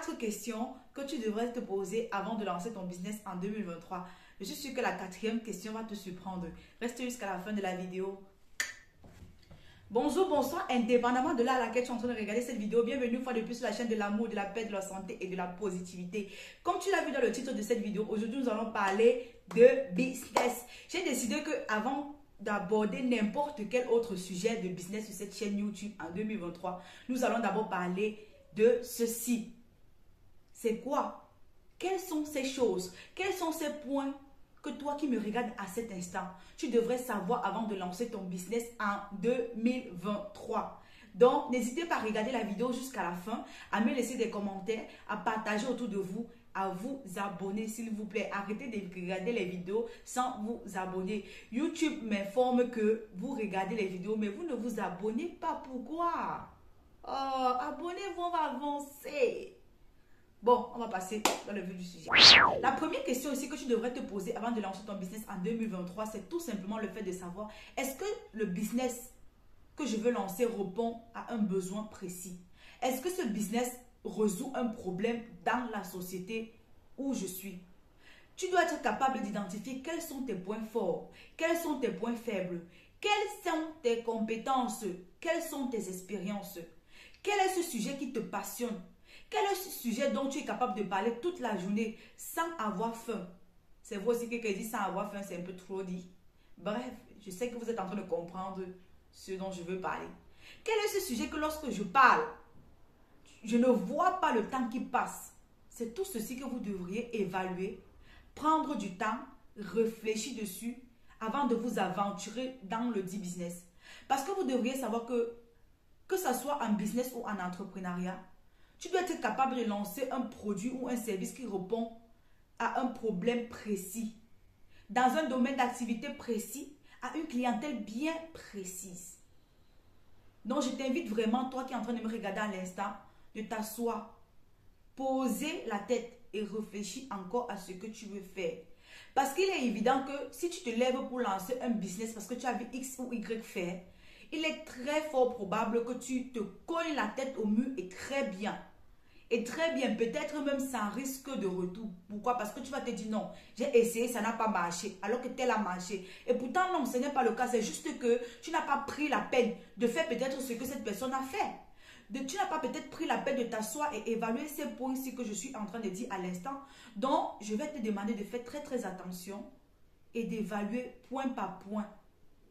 4 questions que tu devrais te poser avant de lancer ton business en 2023. Je suis sûre que la 4e question va te surprendre. Reste jusqu'à la fin de la vidéo. Bonjour, bonsoir, indépendamment de là à laquelle tu es en train de regarder cette vidéo, bienvenue une fois de plus sur la chaîne de l'amour, de la paix, de la santé et de la positivité. Comme tu l'as vu dans le titre de cette vidéo, aujourd'hui nous allons parler de business. J'ai décidé que avant d'aborder n'importe quel autre sujet de business sur cette chaîne YouTube en 2023, nous allons d'abord parler de ceci. C'est quoi? Quelles sont ces choses? Quels sont ces points que toi qui me regardes à cet instant, tu devrais savoir avant de lancer ton business en 2023. Donc, n'hésitez pas à regarder la vidéo jusqu'à la fin, à me laisser des commentaires, à partager autour de vous, à vous abonner s'il vous plaît. Arrêtez de regarder les vidéos sans vous abonner. YouTube m'informe que vous regardez les vidéos, mais vous ne vous abonnez pas. Pourquoi? Oh, abonnez-vous, on va avancer. Bon, on va passer dans le vif du sujet. La première question aussi que tu devrais te poser avant de lancer ton business en 2023, c'est tout simplement le fait de savoir, est-ce que le business que je veux lancer répond à un besoin précis? Est-ce que ce business résout un problème dans la société où je suis? Tu dois être capable d'identifier quels sont tes points forts, quels sont tes points faibles, quelles sont tes compétences, quelles sont tes expériences. Quel est ce sujet qui te passionne? Quel est ce sujet dont tu es capable de parler toute la journée sans avoir faim? C'est vrai aussi que quelqu'un dit sans avoir faim, c'est un peu trop dit. Bref, je sais que vous êtes en train de comprendre ce dont je veux parler. Quel est ce sujet que lorsque je parle, je ne vois pas le temps qui passe? C'est tout ceci que vous devriez évaluer, prendre du temps, réfléchir dessus avant de vous aventurer dans le dit business. Parce que vous devriez savoir que ce soit en business ou en entrepreneuriat, tu dois être capable de lancer un produit ou un service qui répond à un problème précis, dans un domaine d'activité précis, à une clientèle bien précise. Donc, je t'invite vraiment, toi qui es en train de me regarder à l'instant, de t'asseoir, poser la tête et réfléchir encore à ce que tu veux faire. Parce qu'il est évident que si tu te lèves pour lancer un business parce que tu as vu X ou Y faire, il est très fort probable que tu te colles la tête au mur et très bien. Et très bien, peut-être même sans risque de retour. Pourquoi? Parce que tu vas te dire non, j'ai essayé, ça n'a pas marché, alors que tel a marché. Et pourtant non, ce n'est pas le cas, c'est juste que tu n'as pas pris la peine de faire peut-être ce que cette personne a fait. Tu n'as pas peut-être pris la peine de t'asseoir et évaluer ces points-ci que je suis en train de dire à l'instant. Donc, je vais te demander de faire très très attention et d'évaluer point par point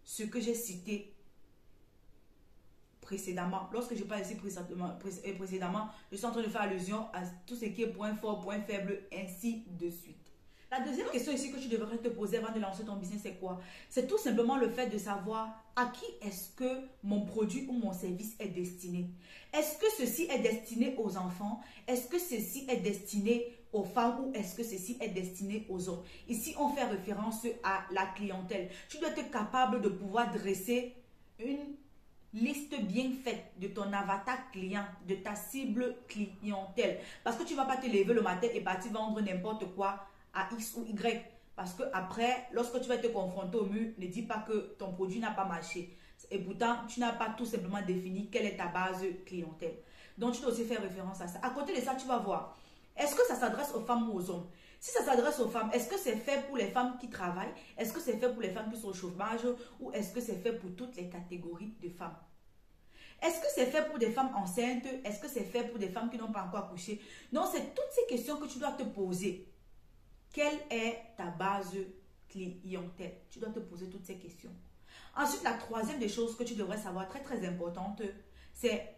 ce que j'ai cité précédemment. Lorsque je parle ici précédemment, je suis en train de faire allusion à tout ce qui est point fort, point faible, ainsi de suite. La deuxième question ici que tu devrais te poser avant de lancer ton business, c'est quoi? C'est tout simplement le fait de savoir à qui est-ce que mon produit ou mon service est destiné. Est-ce que ceci est destiné aux enfants? Est-ce que ceci est destiné aux femmes ou est-ce que ceci est destiné aux hommes? Ici, on fait référence à la clientèle. Tu dois être capable de pouvoir dresser une liste bien faite de ton avatar client, de ta cible clientèle. Parce que tu ne vas pas te lever le matin et partir vendre n'importe quoi à X ou Y. Parce que après, lorsque tu vas te confronter au mur, ne dis pas que ton produit n'a pas marché. Et pourtant, tu n'as pas tout simplement défini quelle est ta base clientèle. Donc, tu dois aussi faire référence à ça. À côté de ça, tu vas voir. Est-ce que ça s'adresse aux femmes ou aux hommes? Si ça s'adresse aux femmes, est-ce que c'est fait pour les femmes qui travaillent? Est-ce que c'est fait pour les femmes qui sont au chômage? Ou est-ce que c'est fait pour toutes les catégories de femmes? Est-ce que c'est fait pour des femmes enceintes? Est-ce que c'est fait pour des femmes qui n'ont pas encore accouché? Non, c'est toutes ces questions que tu dois te poser. Quelle est ta base clientèle? Tu dois te poser toutes ces questions. Ensuite, la troisième des choses que tu devrais savoir, très très importante, c'est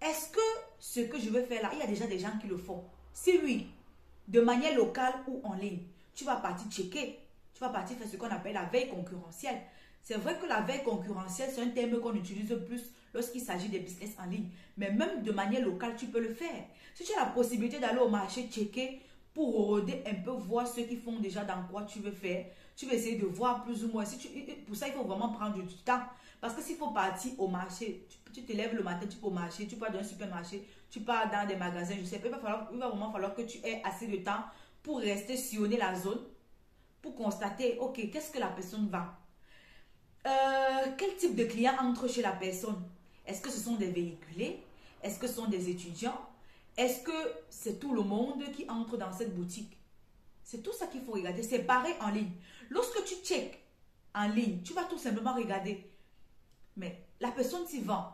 est-ce que ce que je veux faire là, il y a déjà des gens qui le font? Si oui, de manière locale ou en ligne, tu vas partir checker. Tu vas partir faire ce qu'on appelle la veille concurrentielle. C'est vrai que la veille concurrentielle, c'est un terme qu'on utilise plus lorsqu'il s'agit des business en ligne. Mais même de manière locale, tu peux le faire. Si tu as la possibilité d'aller au marché checker pour rôder un peu, voir ceux qui font déjà dans quoi tu veux faire, tu vas essayer de voir plus ou moins. Pour ça, il faut vraiment prendre du temps. Parce que s'il faut partir au marché, tu te lèves le matin, tu peux au marché, tu pars dans un supermarché, tu pars dans des magasins, je sais pas, il va vraiment falloir que tu aies assez de temps pour rester sillonner la zone, pour constater, ok, qu'est-ce que la personne vend? Quel type de client entre chez la personne? Est-ce que ce sont des véhiculés? Est-ce que ce sont des étudiants? Est-ce que c'est tout le monde qui entre dans cette boutique? C'est tout ça qu'il faut regarder. C'est pareil en ligne. Lorsque tu checkes en ligne, tu vas tout simplement regarder. Mais la personne s'y vend.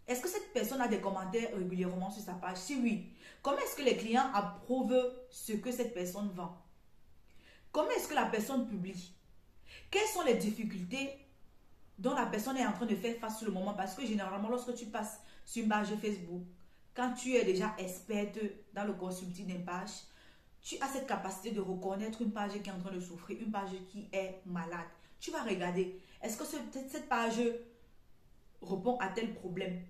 Est-ce que cette personne a des commentaires régulièrement sur sa page? Si oui, comment est-ce que les clients approuvent ce que cette personne vend? Comment est-ce que la personne publie? Quelles sont les difficultés dont la personne est en train de faire face sur le moment? Parce que généralement, lorsque tu passes sur une page Facebook, quand tu es déjà experte dans le consulting d'une page, tu as cette capacité de reconnaître une page qui est en train de souffrir, une page qui est malade. Tu vas regarder, est-ce que cette page répond à tel problème?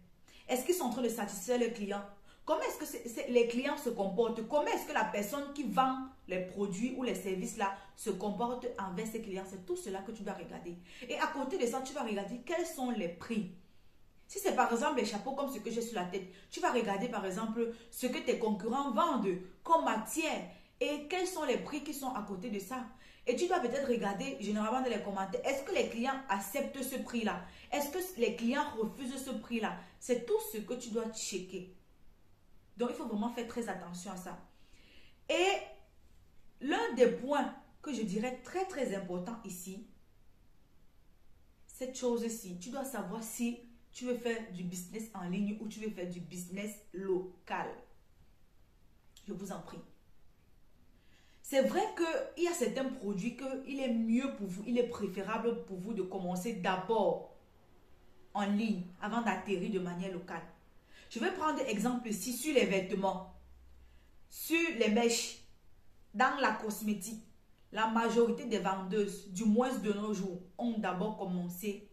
Est-ce qu'ils sont en train de satisfaire les clients? Comment est-ce que les clients se comportent? Comment est-ce que la personne qui vend les produits ou les services là se comporte envers ses clients? C'est tout cela que tu dois regarder. Et à côté de ça, tu vas regarder quels sont les prix. Si c'est par exemple les chapeaux comme ce que j'ai sur la tête, tu vas regarder par exemple ce que tes concurrents vendent comme matière et quels sont les prix qui sont à côté de ça. Et tu dois peut-être regarder généralement dans les commentaires, est-ce que les clients acceptent ce prix-là? Est-ce que les clients refusent ce prix-là? C'est tout ce que tu dois checker. Donc, il faut vraiment faire très attention à ça. Et l'un des points que je dirais très, très important ici, cette chose-ci, tu dois savoir si tu veux faire du business en ligne ou tu veux faire du business local. Je vous en prie. C'est vrai qu'il y a certains produits qu'il est mieux pour vous, il est préférable pour vous de commencer d'abord en ligne avant d'atterrir de manière locale. Je vais prendre exemple ici sur les vêtements, sur les mèches, dans la cosmétique. La majorité des vendeuses, du moins de nos jours, ont d'abord commencé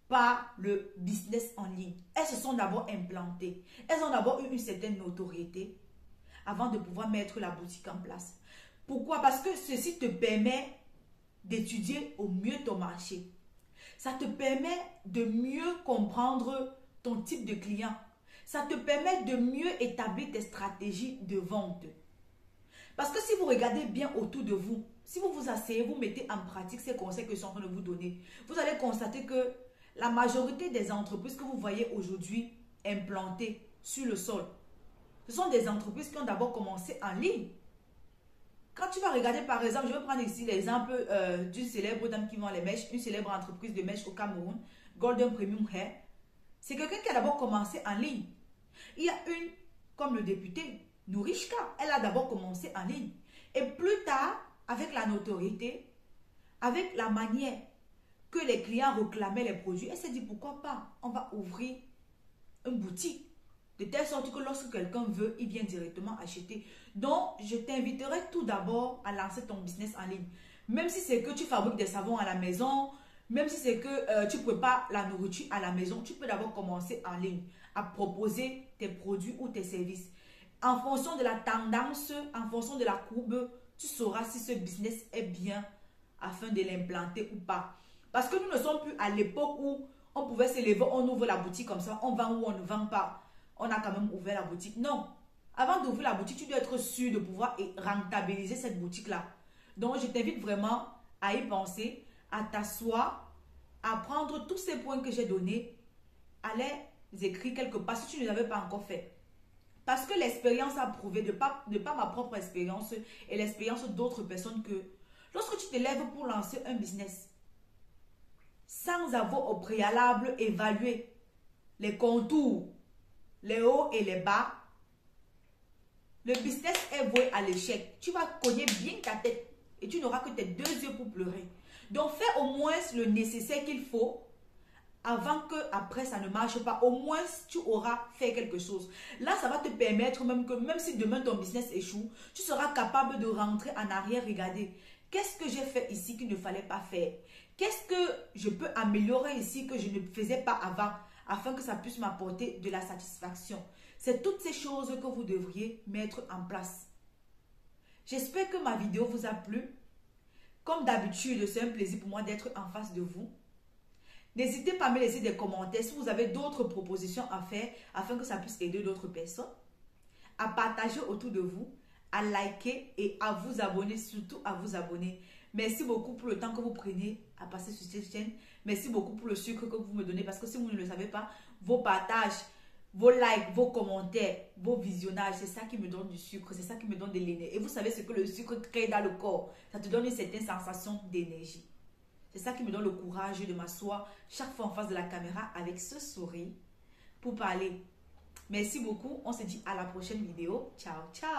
par le business en ligne. Elles se sont d'abord implantées. Elles ont d'abord eu une certaine notoriété avant de pouvoir mettre la boutique en place. Pourquoi? Parce que ceci te permet d'étudier au mieux ton marché. Ça te permet de mieux comprendre ton type de client. Ça te permet de mieux établir tes stratégies de vente. Parce que si vous regardez bien autour de vous, si vous vous asseyez, vous mettez en pratique ces conseils que je suis en train de vous donner, vous allez constater que la majorité des entreprises que vous voyez aujourd'hui implantées sur le sol, ce sont des entreprises qui ont d'abord commencé en ligne. Quand tu vas regarder par exemple, je vais prendre ici l'exemple d'une célèbre dame qui vend les mèches, une célèbre entreprise de mèches au Cameroun, Golden Premium Hair. C'est quelqu'un qui a d'abord commencé en ligne. Il y a une, comme le député, Nourishka, elle a d'abord commencé en ligne. Et plus tard, avec la notoriété, avec la manière que les clients réclamaient les produits, elle s'est dit pourquoi pas, on va ouvrir une boutique. De telle sorte que lorsque quelqu'un veut, il vient directement acheter. Donc, je t'inviterai tout d'abord à lancer ton business en ligne. Même si c'est que tu fabriques des savons à la maison, même si c'est que tu prépares la nourriture à la maison, tu peux d'abord commencer en ligne à proposer tes produits ou tes services. En fonction de la tendance, en fonction de la courbe, tu sauras si ce business est bien afin de l'implanter ou pas. Parce que nous ne sommes plus à l'époque où on pouvait se lever, on ouvre la boutique comme ça, on vend ou on ne vend pas. On a quand même ouvert la boutique. Non. Avant d'ouvrir la boutique, tu dois être sûr de pouvoir rentabiliser cette boutique-là. Donc, je t'invite vraiment à y penser, à t'asseoir, à prendre tous ces points que j'ai donnés, à les écrire quelque part si tu ne l'avais pas encore fait. Parce que l'expérience a prouvé, de pas ma propre expérience et l'expérience d'autres personnes, que lorsque tu te lèves pour lancer un business, sans avoir au préalable évalué les contours, les hauts et les bas, le business est voué à l'échec. Tu vas cogner bien ta tête et tu n'auras que tes 2 yeux pour pleurer. Donc, fais au moins le nécessaire qu'il faut avant que après ça ne marche pas. Au moins, tu auras fait quelque chose. Là, ça va te permettre même si demain ton business échoue, tu seras capable de rentrer en arrière, regarder. Qu'est-ce que j'ai fait ici qu'il ne fallait pas faire? Qu'est-ce que je peux améliorer ici que je ne faisais pas avant, afin que ça puisse m'apporter de la satisfaction? C'est toutes ces choses que vous devriez mettre en place. J'espère que ma vidéo vous a plu. Comme d'habitude, c'est un plaisir pour moi d'être en face de vous. N'hésitez pas à me laisser des commentaires si vous avez d'autres propositions à faire afin que ça puisse aider d'autres personnes. À partager autour de vous, à liker et à vous abonner, surtout à vous abonner. Merci beaucoup pour le temps que vous prenez à passer sur cette chaîne. Merci beaucoup pour le sucre que vous me donnez, parce que si vous ne le savez pas, vos partages, vos likes, vos commentaires, vos visionnages, c'est ça qui me donne du sucre, c'est ça qui me donne de l'énergie. Et vous savez ce que le sucre crée dans le corps? Ça te donne une certaine sensation d'énergie. C'est ça qui me donne le courage de m'asseoir chaque fois en face de la caméra avec ce sourire pour parler. Merci beaucoup. On se dit à la prochaine vidéo. Ciao, ciao.